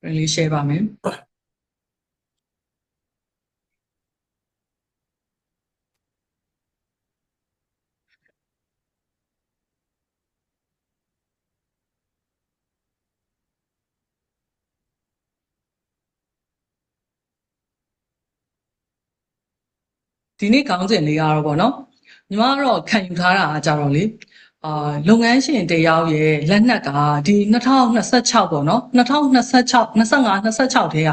really share ပါမယ် ဒီနေ့ခေါင်းစဉ်လေးကတော့ပေါ့နော်ညီမကတော့ခံယူထားတာကြတော့လေလုပ်ငန်းရှင်တယောက်ရဲ့လက်နက်ကဒီ2026ပေါ့နော်2026 25 26ထဲက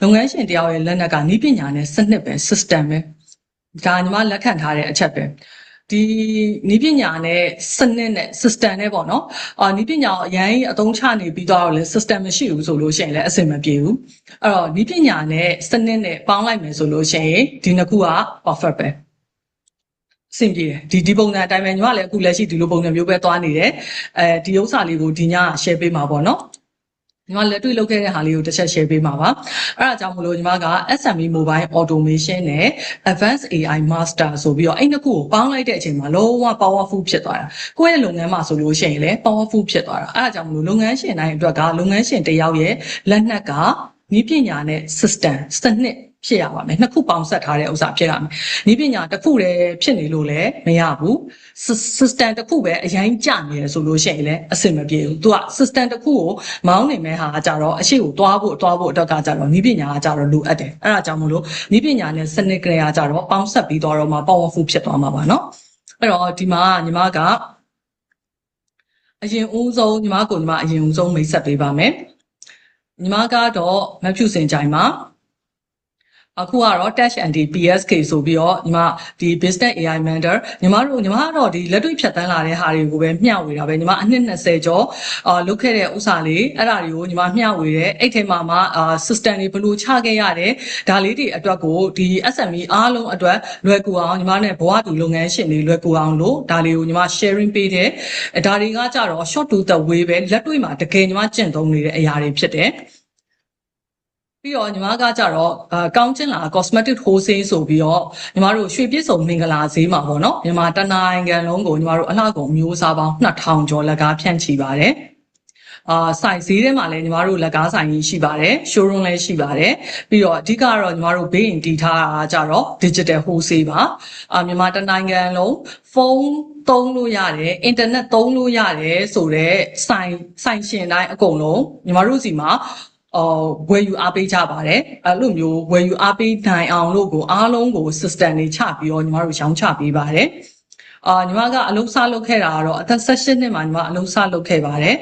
လုပ်ငန်းရှင်တယောက်ရဲ့လက်နက်ကနည်းပညာနဲ့စနစ်ပဲ system ပဲဒါညီမလက်ခံထားတဲ့အချက်ပဲဒီနည်းပညာနဲ့စနစ်နဲ့ system နဲ့ပေါ့နော်နည်းပညာအရင်အသုံးချနေပြီးတော့လေ system မရှိဘူးဆိုလို့ရှိရင်လည်းအဆင်မပြေဘူးအဲ့တော့နည်းပညာနဲ့စနစ်နဲ့ပေါင်းလိုက်မယ်ဆိုလို့ရှိရင်ဒီနှစ်ခုက perfect ပဲအဆင်ပြေတယ်ဒီပုံစံအတိုင်းပဲညီမလည်းအခုလက်ရှိဒီလိုပုံစံမျိုးပဲသွားနေတယ်ဒီဥစ္စာလေးကိုဒီည share ပေးမှာပေါ့နော်ညီမလက်တွေ့လုပ်ခဲ့တဲ့ဟာလေးကိုတစ်ချက် share ပေးမှာပါအဲ့ဒါကြောင့်မလို့ညီမက SME Mobile Automation နဲ့ Advanced AI Master ဆိုပြီးတော့အဲ့နှစ်ခုကိုပေါင်းလိုက်တဲ့အချိန်မှာလုံးဝ powerful ဖြစ်သွားတာကိုယ့်ရဲ့လုပ်ငန်းမှာဆိုလို့ရှိရင်လည်း powerful ဖြစ်သွားတာအဲ့ဒါကြောင့်မလို့လုပ်ငန်းရှင်တိုင်းအတွက်ကလုပ်ငန်းရှင်တယောက်ရဲ့လက်နက်ကနည်းပညာနဲ့ system စနစ်ဖြစ်ရပါမယ်နှစ်ခုပေါင်းဆက်ထားတဲ့ဥစ္စာဖြစ်ရမယ်နည်းပညာတစ်ခုတည်းဖြစ်နေလို့လည်းမရဘူး system တစ်ခုပဲအရင်ကြနေရဆိုလို့ရှိရင်လည်းအဆင်မပြေဘူးသူက system တစ်ခုကိုမောင်းနေမဲ့ဟာကြတော့အရှိကိုတွားဖို့အတွက်ကကြတော့နည်းပညာကကြတော့လိုအပ်တယ်အဲ့ဒါကြောင့်မလို့နည်းပညာနဲ့စနစ်ကလေးကကြတော့ပေါင်းဆက်ပြီးတော့မှ powerful ဖြစ်သွားမှာပါเนาะအဲ့တော့ဒီမှာညီမကအရင်ဦးဆုံးညီမအရင်ဦးဆုံးမိတ်ဆက်ပေးပါမယ်ညီမကတော့မဖြူစင်ကြိုင်မှာအခုကတော့ Touch and PSK ဆိုပြီးတော့ညီမဒီ Business AI Mentor ညီမကတော့ဒီလက်တွေ့ဖြတ်တန်းလာတဲ့ဟာတွေကိုပဲမျှဝေတာပဲညီမအနှစ်20ကျော်လုပ်ခဲ့တဲ့ဥစ္စာလေးအဲ့ဒါတွေကိုညီမမျှဝေတယ်အဲ့ထဲမှာsystem တွေဘယ်လိုချခဲ့ရတယ်ဒါလေးတွေအတွက်ကိုဒီ SME အားလုံးအတွက်လွယ်ကူအောင်ညီမနဲ့ဘဝတူလုပ်ငန်းရှင်တွေလွယ်ကူအောင်လို့ဒါလေးကိုညီမ sharing ပေးတယ်ဒါတွေကကြတော့ short to the way ပဲလက်တွေ့မှာတကယ်ညီမကျင့်သုံးနေတဲ့အရာတွေဖြစ်တယ်ပြီးတော့ညီမကကြတော့ကောင်းချင်းလာ cosmetic wholesale ဆိုပြီးတော့ညီမတို့ရွှေပြည့်စုံမင်္ဂလာဈေးမှာပေါ့နော်မြန်မာတနိုင်ငံလုံးကိုညီမတို့အလှကုန်မျိုးစားပေါင်း2000ကျော်လက်ကားဖြန့်ချီပါတယ်ဆိုင်ဈေးထဲမှာလည်းညီမတို့လက်ကားဆိုင်ကြီးရှိပါတယ် showroom လည်းရှိပါတယ်ပြီးတော့အဓိကတော့ညီမတို့ဘေးရင်တည်ထားတာကြတော့ digital wholesale ပါမြန်မာတနိုင်ငံလုံးဖုန်းသုံးလို့ရတယ်အင်တာနက်သုံးလို့ရတယ်ဆိုတော့ဆိုင်ရှင်တိုင်းအကုန်လုံးညီမတို့စီမှာဝယ်ယူအားပေးကြပါတယ်အဲ့လိုမျိုးဝယ်ယူအားပေးနိုင်အောင်လို့ကိုအားလုံးကို system တွေချပြီးတော့ညီမတို့ရောင်းချပေးပါတယ်ညီမကအလုံးစားလုပ်ခဲ့တာကတော့အသက်18နှစ်မှာညီမအလုံးစားလုပ်ခဲ့ပါတယ်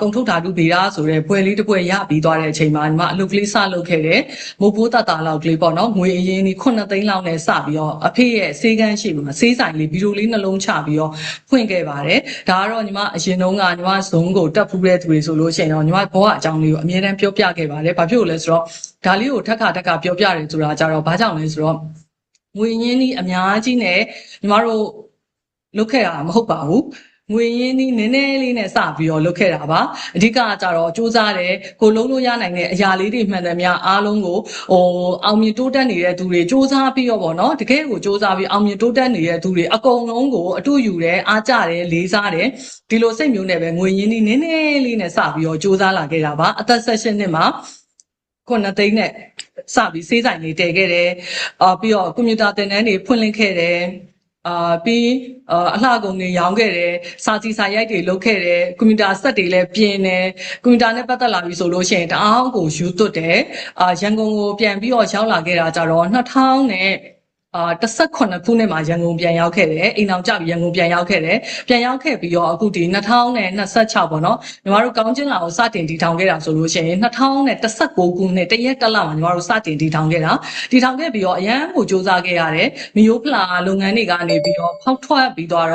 ကုန်ထုတ်ဓာတုဗေဒဆိုတဲ့ဘွယ်လေးတစ်ဘွယ်ရပြီးသွားတဲ့အချိန်မှာညီမအလုပ်ကလေးစလုပ်ခဲ့တယ်မိုးပိုးတတာလောက်ကလေးပေါ့နော်ငွေအရင်ကြီး9သိန်းလောက်နဲ့စပြီးတော့အဖေရဲ့စေးကန်းရှိမှာစေးဆိုင်လေးဗီဒီယိုလေးနှလုံးချပြီးတော့ဖွင့်ခဲ့ပါတယ်ဒါကတော့ညီမအရင်တုန်းကညီမ Zoom ကိုတက်ဖူးတဲ့သူတွေဆိုလို့ရှိရင်တော့ညီမဘဝအကြောင်းလေးကိုအမြဲတမ်းပြောပြခဲ့ပါတယ်ဘာဖြစ်လို့လဲဆိုတော့ဒါလေးကိုထပ်ခါပြောပြတယ်ဆိုတာကြတော့ဘာကြောင့်လဲဆိုတော့ငွေရင်းကြီးအများကြီးနဲ့ညီမတို့လုပ်ခဲ့တာမဟုတ်ပါဘူးငွေရင်းနည်းနည်းလေးနဲ့စပြီးတော့လုပ်ခဲ့တာပါအဓိကကြတော့စူးစမ်းတယ်ကိုလုံးလို့ရနိုင်တဲ့အရာလေးတွေမှန်သမျှအားလုံးကိုအောင်မြင်တိုးတက်နေတဲ့သူတွေစူးစမ်းပြီးတော့ပေါ့နော်တကယ်ကိုစူးစမ်းပြီးအောင်မြင်တိုးတက်နေတဲ့သူတွေအကုန်လုံးကိုအတူယူတယ်အားကြတယ်လေးစားတယ်ဒီလိုစိတ်မျိုးနဲ့ပဲငွေရင်းနည်းနည်းလေးနဲ့စပြီးတော့စူးစမ်းလာခဲ့တာပါအသက်18နှစ်မှာ9သိန်းနဲ့စပြီးစေးဆိုင်လေးတည်ခဲ့တယ်ပြီးတော့ကွန်ပျူတာသင်တန်းတွေဖွင့်လှစ်ခဲ့တယ်ပြီးအလှကုန်တွေရောင်းခဲ့တယ်စာစီစာရိုက်တွေလုပ်ခဲ့တယ်ကွန်ပျူတာဆက်တွေလည်းပြင်တယ်ကွန်ပျူတာနဲ့ပတ်သက်လာပြီဆိုလို့ရှိရင်တအားကိုယူသွတ်တယ်ရန်ကုန်ကိုပြန်ပြီးတော့ရောက်လာခဲ့တာကြတော့2000နဲ့18ခုနှစ်မှာရန်ကုန်ပြန်ရောက်ခဲ့တယ်အိမ်အောင်ကြပြီးရန်ကုန်ပြန်ရောက်ခဲ့တယ်ပြန်ရောက်ခဲ့ပြီးတော့အခုဒီ2026ပေါ့နော်ညီမတို့ကောင်းချင်းလာကိုစတင်တည်ထောင်ခဲ့တာဆိုလို့ရှိရင်2019ခုနှစ်တရက်တစ်လမှာညီမတို့စတင်တည်ထောင်ခဲ့တာတည်ထောင်ခဲ့ပြီးတော့အရန်ကိုစူးစမ်းခဲ့ရတယ်မီယိုဖလာလုပ်ငန်းတွေကနေပြီးတော့ဖောက်ထွက်ပြီးတော့တ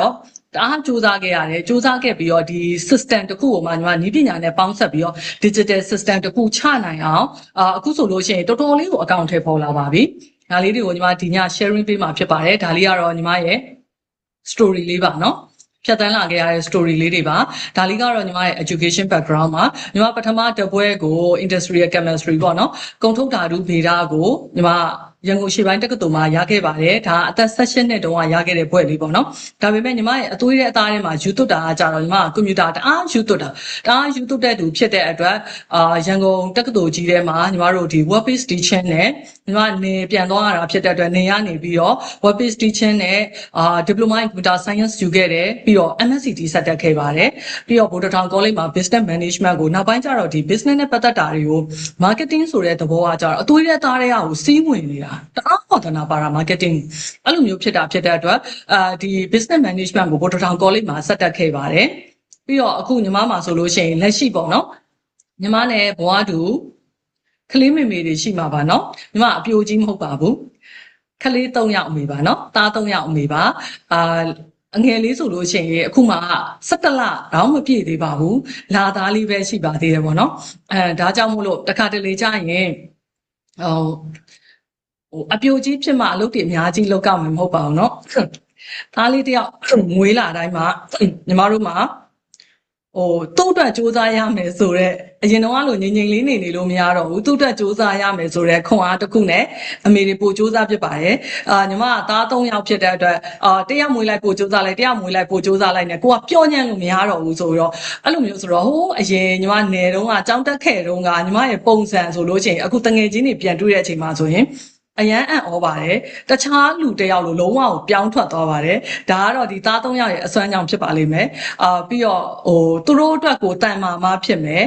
အားစူးစမ်းခဲ့ရတယ်စူးစမ်းခဲ့ပြီးတော့ဒီ system တစ်ခုကိုမှညီမနည်းပညာနဲ့ပေါင်းဆက်ပြီးတော့ digital system တစ်ခုချနိုင်အောင်အခုဆိုလို့ရှိရင်တော်တော်လေးကိုအကောင့်ထဲပေါ်လာပါပြီဒါလေးတွေကိုညီမဒီည sharing ပေးမှာဖြစ်ပါတယ်ဒါလေးကတော့ညီမရဲ့ story လေးပါเนาะဖြတ်တန်းလာခဲ့ရတဲ့ story လေးတွေပါဒါလေးကတော့ညီမရဲ့ education background မှာညီမပထမတပွဲကို industrial chemistry ပေါ့เนาะကုန်ထုတ်ဓာတုဗေဒကိုညီမ ရန်ကုန်ရှေ့ပိုင်းတက္ကသိုလ်မှာရခဲ့ပါတယ်ဒါအသက်16နှစ်တုန်းကရခဲ့တဲ့ဘွဲ့လေးပေါ့နော်ဒါပေမဲ့ညီမရဲ့အသွေးတဲ့အသားထဲမှာယူသွတ်တာကကြတော့ညီမကကွန်ပျူတာတအားယူသွတ်တဲ့သူဖြစ်တဲ့အတွက်ရန်ကုန်တက္ကသိုလ်ကြီးထဲမှာညီမတို့ဒီ web based teaching နဲ့ညီမနေပြန်သွားရတာဖြစ်တဲ့အတွက်နေရနေပြီးတော့ web based teaching နဲ့diploma in computer science ယူခဲ့တယ်ပြီးတော့ MSc ဆက်တက်ခဲ့ပါတယ်ပြီးတော့ဗိုလ်တထောင် college မှာ business management ကိုနောက်ပိုင်းကျတော့ဒီ business နဲ့ပတ်သက်တာတွေကို marketing ဆိုတဲ့သဘောကကြတော့အသွေးတဲ့သားတွေကကိုစီးဝင်နေတာတအားဟောသနာပါတာ marketing အဲ့လိုမျိုးဖြစ်တဲ့အတွက်ဒီ business management ကိုဗိုလ်တထောင် college မှာဆက်တက်ခဲ့ပါတယ်ပြီးတော့အခုညီမမှာဆိုလို့ရှိရင်လက်ရှိပေါ့နော်ညီမနဲ့ဘဝတူကလေးမေမေတွေရှိမှာပါနော်ညီမအပြိုကြီးမဟုတ်ပါဘူးကလေး3ယောက်အမေပါနော်သား3ယောက်အမေပါအငယ်လေးဆိုလို့ရှိရင်အခုမှ17လတော့မပြည့်သေးပါဘူးလာသားလေးပဲရှိပါသေးတယ်ပေါ့နော်ဒါကြောင့်မို့လို့တခါတလေကြာရင်အပြိုကြီးဖြစ်မှအလုပ်တွေအများကြီးလုပ်ကြမှာမဟုတ်ပါဘူးเนาะသားလေးတယောက်မွေးလာတိုင်းမှာညီမတို့မှာသူ့အတွက်စူးစမ်းရမယ်ဆိုတော့အရင်တော့လိုငြိမ်ငြိမ်လေးနေလို့မရတော့ဘူးသူ့အတွက်စူးစမ်းရမယ်ဆိုတော့ခွန်အားတစ်ခုနဲ့အမေတွေပို့စူးစမ်းဖြစ်ပါတယ်ညီမကသား3ယောက်ဖြစ်တဲ့အတွက်တယောက်မွေးလိုက်ပို့စူးစမ်းလိုက်တယောက်မွေးလိုက်ပို့စူးစမ်းလိုက်နဲ့ကိုကပျော့ညံ့လို့မရတော့ဘူးဆိုတော့အဲ့လိုမျိုးဆိုတော့ဟိုအရင်ညီမနယ်တုန်းကကြောင်းတက်ခဲ့တုန်းကညီမရဲ့ပုံစံဆိုလို့ရှိရင်အခုတငယ်ချင်းတွေပြန်တွေ့တဲ့အချိန်မှာဆိုရင်အရန်အံ့ဩပါတယ်တခြားလူတယောက်လိုလုံးဝကိုပြောင်းထွက်သွားပါတယ်ဒါကတော့ဒီသား3ယောက်ရဲ့အစွမ်းကြောင့်ဖြစ်ပါလိမ့်မယ်ပြီးတော့သူတို့အတွက်ကိုတန်မာမဖြစ်မယ်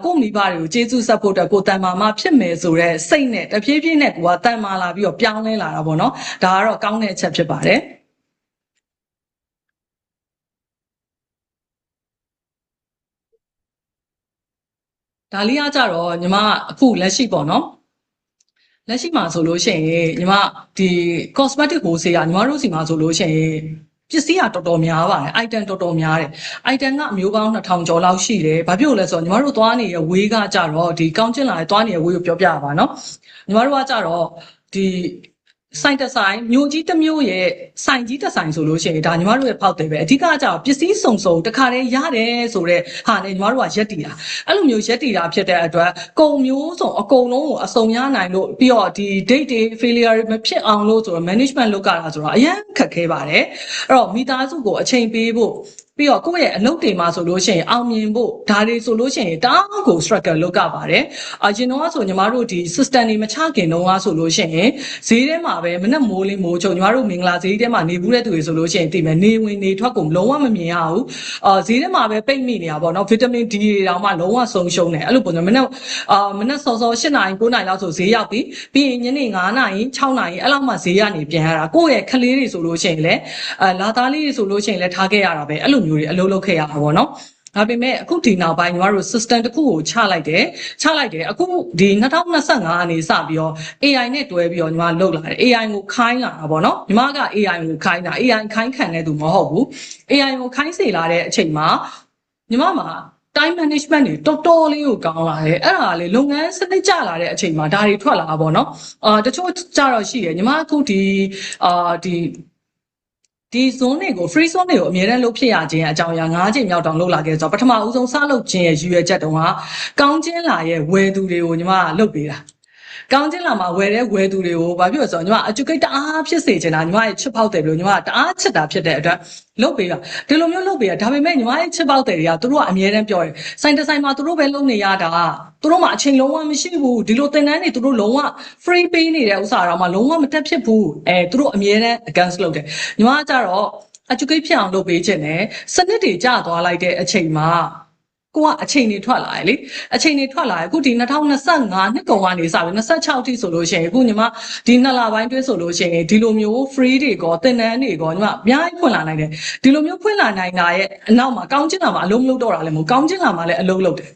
ကိုမိဘတွေကိုကျေးဇူးဆက်ဖို့အတွက်ကိုတန်မာမဖြစ်မယ်ဆိုတော့စိတ်နဲ့တဖြည်းဖြည်းနဲ့ကိုကတန်မာလာပြီးတော့ပြောင်းလဲလာတာပေါ့နော်ဒါကတော့ကောင်းတဲ့အချက်ဖြစ်ပါတယ်ဒါလေးကကြတော့ညီမအခုလက်ရှိပေါ့နော်လက်ရှိမှာဆိုလို့ရှိရင်ညီမဒီ cosmetic ဘိုးဆေးကညီမတို့စီမှာဆိုလို့ရှိရင်ပစ္စည်းကတော်တော်များပါတယ် item တော်တော်များတယ် item ကအမျိုးပေါင်း2000ကျော်လောက်ရှိတယ်ဘာဖြစ်လို့လဲဆိုတော့ညီမတို့သွားနေတဲ့ဝေးကကြတော့ဒီကောင်းကျင်လာတဲ့သွားနေတဲ့ဝေးကိုပြောပြရပါเนาะညီမတို့ကကြတော့ဒီဆိုင်တဆိုင်မျိုးကြီးတစ်မျိုးရဲ့ဆိုင်ကြီးတစ်ဆိုင်ဆိုလို့ရှိရင်ဒါညီမတို့ရဲ့ဖောက်တယ်ပဲအဓိကကကြောင့်ပစ္စည်းစုံစုံတခါတည်းရတယ်ဆိုတော့ဟာနဲ့ညီမတို့ကရက်တီတာအဲ့လိုမျိုးရက်တီတာဖြစ်တဲ့အတွက်ကုန်မျိုးစုံအကုန်လုံးကိုအစုံရနိုင်လို့ပြီးတော့ဒီ date တွေ failure မဖြစ်အောင်လို့ဆိုတော့ management လုပ်ကြတာဆိုတော့အရင်ခက်ခဲပါတယ်အဲ့တော့မိသားစုကိုအချိန်ပေးဖို့ပြီးတော့ကိုယ့်ရဲ့အလုပ်တွေမှာဆိုလို့ရှိရင်အောင်မြင်ဖို့ဒါတွေဆိုလို့ရှိရင်တအားကို struggle လုပ်ကြပါတယ်အရင်တော့ဆိုညီမတို့ဒီ system တွေမချခင်တော့ဆိုလို့ရှိရင်ဈေးထဲမှာပဲမနဲ့မိုးလေးမိုးချုံညီမတို့မင်္ဂလာဈေးထဲမှာနေဘူးတဲ့သူတွေဆိုလို့ရှိရင်သိမယ်နေဝင်နေထွက်ကုန်လုံးဝမမြင်ရဘူးဈေးထဲမှာပဲပိတ်မိနေတာပေါ့နော်ဗီတာမင် D တွေတောင်မှလုံးဝဆုံးရှုံးတယ်အဲ့လိုပုံစံမနဲ့စောစော8နာရီ9နာရီလောက်ဆိုဈေးရောက်ပြီးရင်ညနေ9နာရီ6နာရီအဲ့လောက်မှဈေးကနေပြန်ရတာကိုယ့်ရဲ့ခလေးတွေဆိုလို့ရှိရင်လည်းလာသားလေးတွေဆိုလို့ရှိရင်လည်းထားခဲ့ရတာပဲအဲ့လိုမျိုးတွေအလုပ်လုပ်ခဲ့ရတာပေါ့နော်ဒါပေမဲ့အခုဒီနောက်ပိုင်းညီမတို့ system တစ်ခုကိုချလိုက်တယ်အခုဒီ2025ကနေစပြီးတော့ AI နဲ့တွဲပြီးတော့ညီမလုပ်လာတယ် AI ကိုခိုင်းလာတာပေါ့နော်ညီမက AI ကိုခိုင်းတာ AI ခိုင်းခံတဲ့သူမဟုတ်ဘူး AI ကိုခိုင်းစေလာတဲ့အချိန်မှာညီမမှာtime management တွေတော်တော်လေးကိုကောင်းလာတယ်အဲ့ဒါလေလုပ်ငန်းစနစ်ကျလာတဲ့အချိန်မှာဒါတွေထွက်လာတာပေါ့နော်တချို့ကြတော့ရှိတယ်ညီမအခုဒီ zone တွေကို free zone တွေကိုအမြဲတမ်းလုပ်ဖြစ်ရခြင်းအကြောင်းအရာ9ချိန်မြောက်တောင်လုပ်လာခဲ့ဆိုတော့ပထမဦးဆုံးစလုပ်ခြင်းရဲ့ရည်ရွယ်ချက်တုန်းကကောင်းခြင်းလာရဲ့ဝယ်သူတွေကိုညီမကလုပ်ပေးတာကောင်းခြင်းလာမှာဝယ်သူတွေကိုဘာဖြစ်လို့ဆိုတော့ညီမ educate တအားဖြစ်စေချင်တာညီမရဲ့ချစ်ပေါက်တယ်လို့ညီမကတအားချစ်တာဖြစ်တဲ့အတွက်လုပ်ပေးတာဒီလိုမျိုးလုပ်ပေးတာဒါပေမဲ့ညီမရဲ့ချစ်ပေါက်တယ်တွေကသူတို့ကအမြဲတမ်းပြောတယ်ဆိုင်တဆိုင်မှာသူတို့ပဲလုပ်နေရတာသူတို့မှာအချိန်လုံးဝမရှိဘူးဒီလိုသင်တန်းတွေသူတို့လုံးဝ free ပေးနေတဲ့ဥစ္စာတော့မှလုံးဝမတက်ဖြစ်ဘူးသူတို့အမြဲတမ်း against လုပ်တယ်ညီမကကြတော့ educate ဖြစ်အောင်လုပ်ပေးခြင်းနဲ့စနစ်တွေကျသွားလိုက်တဲ့အချိန်မှာကိုကအချိန်တွေထွက်လာတယ်လေအချိန်တွေထွက်လာတယ်အခုဒီ2025နှစ်ကုန်ကနေစပြီး26ထိဆိုလို့ရှိရင်အခုညီမဒီ2လပိုင်းတွဲဆိုလို့ရှိရင်ဒီလိုမျိုး free တွေကောသင်တန်းတွေကောညီမအများကြီးဖွင့်လာနိုင်တယ်ဒီလိုမျိုးဖွင့်လာနိုင်တာရဲ့အနောက်မှာကောင်းကျင်လာမှာအလုံးမလုပ်တော့တာလည်းမဟုတ်ကောင်းကျင်လာမှာလည်းအလုံးလုပ်တယ်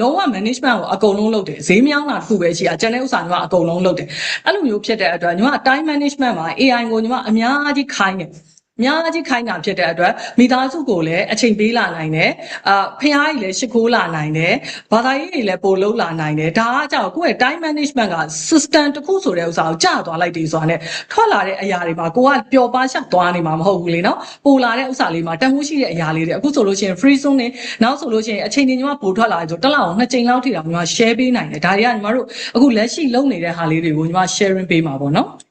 လုံးဝ management ကိုအကုန်လုံးလုပ်တယ်ဈေးမြောင်းတာတစ်ခုပဲရှိတာကျန်တဲ့ဥစ္စာညီမအကုန်လုံးလုပ်တယ်အဲ့လိုမျိုးဖြစ်တဲ့အတွက်ညီမ time management မှာ AI ကိုညီမအများကြီးခိုင်းတယ် များကြီးခိုင်းတာဖြစ်တဲ့အတွက်မိသားစုကိုလည်းအချိန်ပေးလာနိုင်တယ်ဖះကြီးလည်းရှ िख ိုးလာနိုင်တယ်ဘာသာရေးတွေလည်းပို့လုံးလာနိုင်တယ်ဒါကကြောင့်ကိုယ့်ရဲ့ time management က system တစ်ခုဆိုတဲ့ဥစ္စာကိုကြာသွားလိုက်တယ်ဆိုတာနဲ့ထွက်လာတဲ့အရာတွေမှာကိုကပျော်ပါရှောက်သွားနေမှာမဟုတ်ဘူးလေနော်ပို့လာတဲ့ဥစ္စာလေးမှာတန်ဖိုးရှိတဲ့အရာလေးတွေအခုဆိုလို့ရှိရင် free zone နဲ့နောက်ဆိုလို့ရှိရင်အချိန်တွေညီမပို့ထွက်လာတယ်ဆိုတစ်လောက်2ချိန်လောက်ထိတော့ညီမ share ပေးနိုင်တယ်ဒါတွေကညီမတို့အခုလက်ရှိလုပ်နေတဲ့ဟာလေးတွေကိုညီမ sharing ပေးမှာပေါ့နော်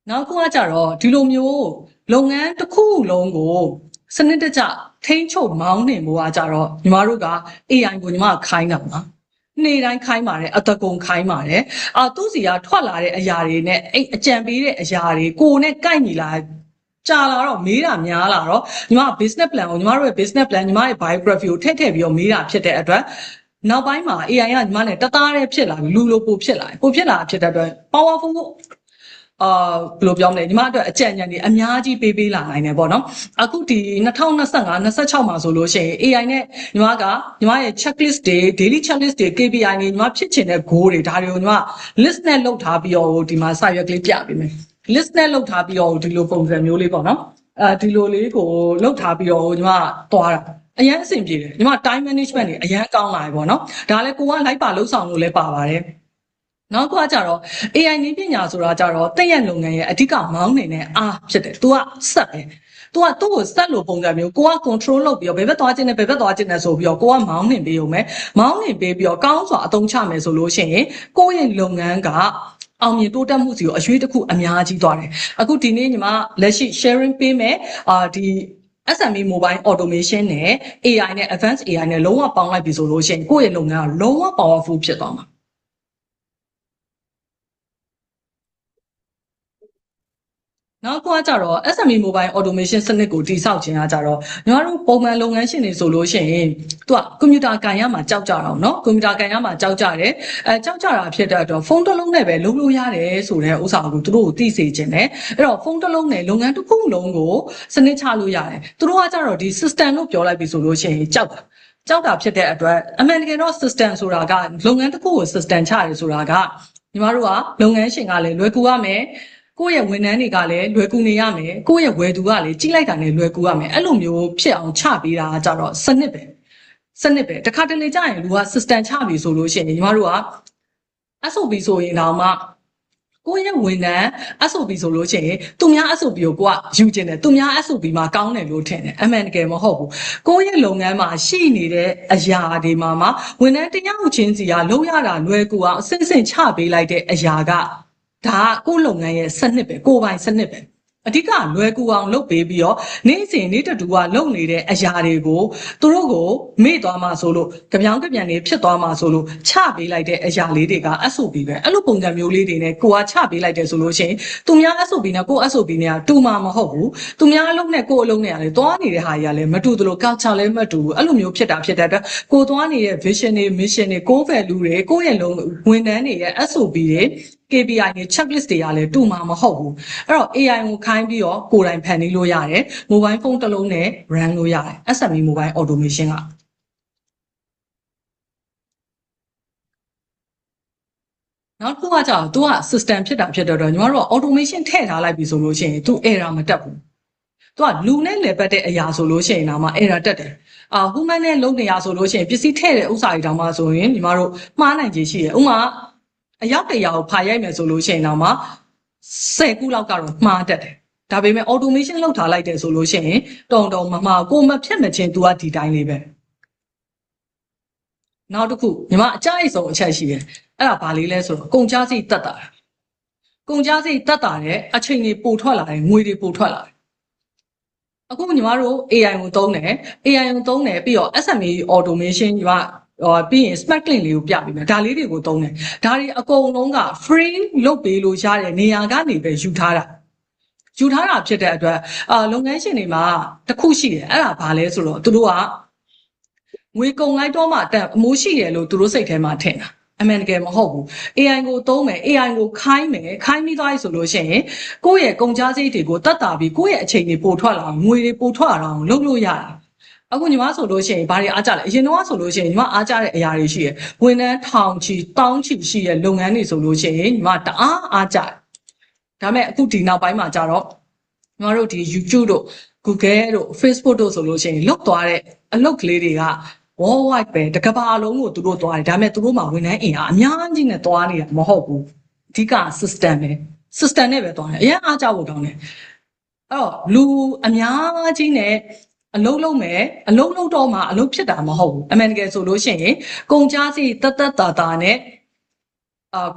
နောက်တစ်ခုကကြတော့ဒီလိုမျိုးလုပ်ငန်းတစ်ခုလုံးကိုစနစ်တကျထိန်းချုပ်မောင်းနှင်ဖို့ကကြတော့ညီမတို့က AI ကိုညီမခိုင်းတာပါနေ့တိုင်းခိုင်းပါတယ်အတကုံခိုင်းပါတယ်သူစီကထွက်လာတဲ့အရာတွေနဲ့အဲ့အကြံပေးတဲ့အရာတွေကိုနဲ့ကိုက်ညီလာကြာလာတော့မေးတာများလာတော့ညီမ business plan ကိုညီမတို့ရဲ့ business plan ညီမရဲ့ biography ကိုထည့်ပြီးတော့မေးတာဖြစ်တဲ့အတွက်နောက်ပိုင်းမှာ AI ကညီမနဲ့တသားတည်းဖြစ်လာပြီလူလိုပိုဖြစ်လာဖြစ်တဲ့အတွက် powerful ဘယ်လိုပြောမလဲညီမအတွက်အကြံဉာဏ်တွေအများကြီးပေးလာနိုင်တယ်ပေါ့နော်အခုဒီ2025 26မှာဆိုလို့ရှိရင် AI နဲ့ညီမရဲ့ checklist တွေ daily checklist တွေ KPI တွေညီမဖြစ်ချင်တဲ့ goal တွေဒါတွေကိုညီမ list နဲ့လုပ်ထားပြီးတော့ဒီမှာစာရွက်ကလေးပြပေးမယ် list နဲ့လုပ်ထားပြီးတော့ဒီလိုပုံစံမျိုးလေးပေါ့နော်ဒီလိုလေးကိုလုပ်ထားပြီးတော့ညီမသွားတာအရင်အဆင်ပြေတယ်ညီမ time management တွေအရင်ကောင်းလာပြီပေါ့နော်ဒါလည်းကိုကလိုက်ပါလှုပ်ဆောင်လို့လည်းပါပါတယ်နောက်ကကြတော့ AI နည်းပညာဆိုတာကြတော့တက်ရက်လုပ်ငန်းရဲ့အဓိကမောင်းနေတဲ့အားဖြစ်တယ်။ तू ကစက်ပဲ။ तू ကသူ့ကိုစက်လို့ပုံစံမျိုးကိုက control လုပ်ပြီးတော့ဘယ်ဘက်သွားခြင်းနဲ့ဆိုပြီးတော့ကိုကမောင်းနှင်ပေးုံပဲ။မောင်းနှင်ပေးပြီးတော့ကောင်းစွာအသုံးချမယ်ဆိုလို့ရှိရင်ကိုယ့်ရဲ့လုပ်ငန်းကအောင်မြင်တိုးတက်မှုစီကိုအရွေးတစ်ခုအများကြီးသွားတယ်။အခုဒီနေ့ညီမလက်ရှိ sharing ပေးမယ်ဒီ SME mobile automation နဲ့ AI နဲ့ advanced AI နဲ့လုံးဝပေါင်းလိုက်ပြီဆိုလို့ရှိရင်ကိုယ့်ရဲ့လုပ်ငန်းကလုံးဝ powerful ဖြစ်သွားမှာနောက်တစ်ခုကကြတော့ SME mobile automation စနစ်ကိုတည်ဆောက်ခြင်းကကြတော့ညီမတို့ပုံမှန်လုပ်ငန်းရှင်တွေဆိုလို့ရှိရင်သူကကွန်ပျူတာကန်ရမှာကြောက်ကြတော့เนาะကွန်ပျူတာကန်ရမှာကြောက်ကြတယ်ကြောက်ကြတာဖြစ်တဲ့အတွက်ဖုန်းတစ်လုံးနဲ့ပဲလုပ်လို့ရတယ်ဆိုတဲ့ဥစ္စာကိုသူတို့ကိုသိစေခြင်းတယ်အဲ့တော့ဖုန်းတစ်လုံးနဲ့လုပ်ငန်းတစ်ခုလုံးကိုစနစ်ချလို့ရတယ်သူတို့ကကြတော့ဒီ system လို့ပြောလိုက်ပြီဆိုလို့ရှိရင်ကြောက်တာဖြစ်တဲ့အတွက်အမှန်တကယ်တော့ system ဆိုတာကလုပ်ငန်းတစ်ခုကို system ချရတယ်ဆိုတာကညီမတို့ကလုပ်ငန်းရှင်ကလည်းလွယ်ကူရမယ်ကိုယ့်ရဲ့ဝန်ထမ်းတွေကလည်းလွယ်ကူနေရမယ်ကိုယ့်ရဲ့ဝယ်သူကလည်းကြီးလိုက်တာနဲ့လွယ်ကူရမယ်အဲ့လိုမျိုးဖြစ်အောင်ချပေးတာကြတော့စနစ်ပဲတခါတလေကြာရင်လူက system ချပြီဆိုလို့ရှိရင်ညီမတို့က SOP ဆိုရင်တော့မှကိုယ့်ရဲ့ဝန်ထမ်း SOP ဆိုလို့ရှိရင်သူများ SOP ကိုကိုကယူကျင်တယ်သူများ SOP မှာကောင်းတယ်လို့ထင်တယ်အမှန်တကယ်မဟုတ်ဘူးကိုယ့်ရဲ့လုပ်ငန်းမှာရှိနေတဲ့အရာတွေမှာဝန်ထမ်းတယောက်ချင်းစီကလုပ်ရတာလွယ်ကူအောင်အစစ်စစ်ချပေးလိုက်တဲ့အရာကဒါကကိုယ့်လုပ်ငန်းရဲ့စနစ်ပဲကိုယ်ပိုင်စနစ်ပဲအဓိကလွယ်ကူအောင်လုပ်ပေးပြီးတော့နေ့စဉ်နေ့တတူကလုပ်နေတဲ့အရာတွေကိုသူတို့ကိုမေ့သွားမှဆိုလို့ကြပြောင်းကြပြန်နေဖြစ်သွားမှဆိုလို့ချပေးလိုက်တဲ့အရာလေးတွေက SOP ပဲအဲ့လိုပုံစံမျိုးလေးတွေနဲ့ကိုကချပေးလိုက်တယ်ဆိုလို့ရှိရင်သူများ SOP နဲ့ကို SOP နဲ့ကတူမှာမဟုတ်ဘူးသူများအလုပ်နဲ့ကိုအလုပ်နဲ့ကလည်းသွားနေတဲ့ဟာကြီးကလည်းမတူသလို culture လည်းမတူဘူးအဲ့လိုမျိုးဖြစ်တာဖြစ်တဲ့အတွက်ကိုသွားနေတဲ့ vision တွေ mission တွေ core value တွေကိုယ့်ရဲ့ဝန်ထမ်းတွေရဲ့ SOP တွေ KPI နဲ့ checklist တွေကလည်းတူမှာမဟုတ်ဘူးအဲ့တော့ AI ကိုခိုင်းပြီးတော့ကိုယ်တိုင်ဖန်တီးလို့ရတယ် mobile phone တစ်လုံးနဲ့ run လို့ရတယ် SME mobile automation ကနောက်တစ်ခုကကြာသူက system ဖြစ်တာဖြစ်တော့ညီမတို့က automation ထည့်ထားလိုက်ပြီဆိုလို့ရှိရင်သူ error မတက်ဘူးသူကလူနဲ့လည်ပတ်တဲ့အရာဆိုလို့ရှိရင်တော့မှ error တက်တယ်human နဲ့လုပ်နေရဆိုလို့ရှိရင်ပစ္စည်းထည့်တဲ့ဥစ္စာတွေတောင်မှဆိုရင်ညီမတို့မှားနိုင်ခြေရှိတယ်ဥမာအရောက်တရာကိုဖာရိုက်မယ်ဆိုလို့ရှိရင်တော့မှ10ခုလောက်ကတော့မှားတတ်တယ်ဒါပေမဲ့ automation လောက်ထားလိုက်တယ်ဆိုလို့ရှိရင်တုံမမှားကိုမဖြစ်မချင်း तू ကဒီတိုင်းလေးပဲနောက်တစ်ခုညီမအကြိုက်ဆုံးအချက်ရှိတယ်အဲ့ဒါဘာလေးလဲဆိုတော့ကုန်ကြစိတ်တက်တာကုန်ကြစိတ်တက်တာတဲ့အချိန်တွေပိုထွက်လာတယ်ငွေတွေပိုထွက်လာတယ်အခုညီမတို့ AI ကိုသုံးတယ်ပြီးတော့ SME automation ညီမပြီးရင် smart clean လေးကိုပြပေးမယ်ဒါလေးတွေကိုသုံးတယ်ဒါတွေအကုန်လုံးက free လုပ်ပေးလို့ရတဲ့နေရာကနေပဲယူထားတာဖြစ်တဲ့အတွက်လုပ်ငန်းရှင်တွေမှာတစ်ခုရှိတယ်အဲ့ဒါဘာလဲဆိုတော့သူတို့ကငွေကုန်လိုက်တော့မှအမိုးရှိတယ်လို့သူတို့စိတ်ထဲမှာထင်တာအမှန်တကယ်မဟုတ်ဘူး AI ကိုသုံးမယ် AI ကိုခိုင်းပြီးသွားပြီဆိုလို့ရှိရင်ကိုယ့်ရဲ့ကုန်ကြမ်းစိတ်တွေကိုတတ်တာပြီးကိုယ့်ရဲ့အချိန်တွေပိုထွက်လာအောင်ငွေတွေပိုထွက်လာအောင်လုပ်လို့ရတယ်အခုညီမဆိုလို့ရှိရင်ဘာတွေအားကြလဲအရင်တော့ဆိုလို့ရှိရင်ညီမအားကြတဲ့အရာတွေရှိရယ်ဝန်ထမ်းထောင်ချီတောင်းချီရှိတဲ့လုပ်ငန်းတွေဆိုလို့ရှိရင်ညီမတအားအားကြတယ်ဒါပေမဲ့အခုဒီနောက်ပိုင်းမှာကြတော့ ညီမတို့ဒီ YouTube တို့ Google တို့ Facebook တို့ဆိုလို့ရှိရင်လွတ်သွားတဲ့အလုပ်ကလေးတွေက worldwide ပဲတကဘာလုံးကိုသူတို့သွားတယ်ဒါပေမဲ့သူတို့မှာဝန်ထမ်းအင်အားအများကြီးနဲ့သွားနေတာမဟုတ်ဘူးအဓိက system ပဲ system နဲ့ပဲသွားတယ်အရင်အားကြဖို့ကောင်းတယ်အဲ့တော့လူအများကြီးနဲ့အလုံးလုံးမယ်အလုံးလုံးတော့မှအလုံးဖြစ်တာမဟုတ်ဘူးအမှန်တကယ်ဆိုလို့ရှိရင်ကုန်ကြစီတတ်တာနဲ့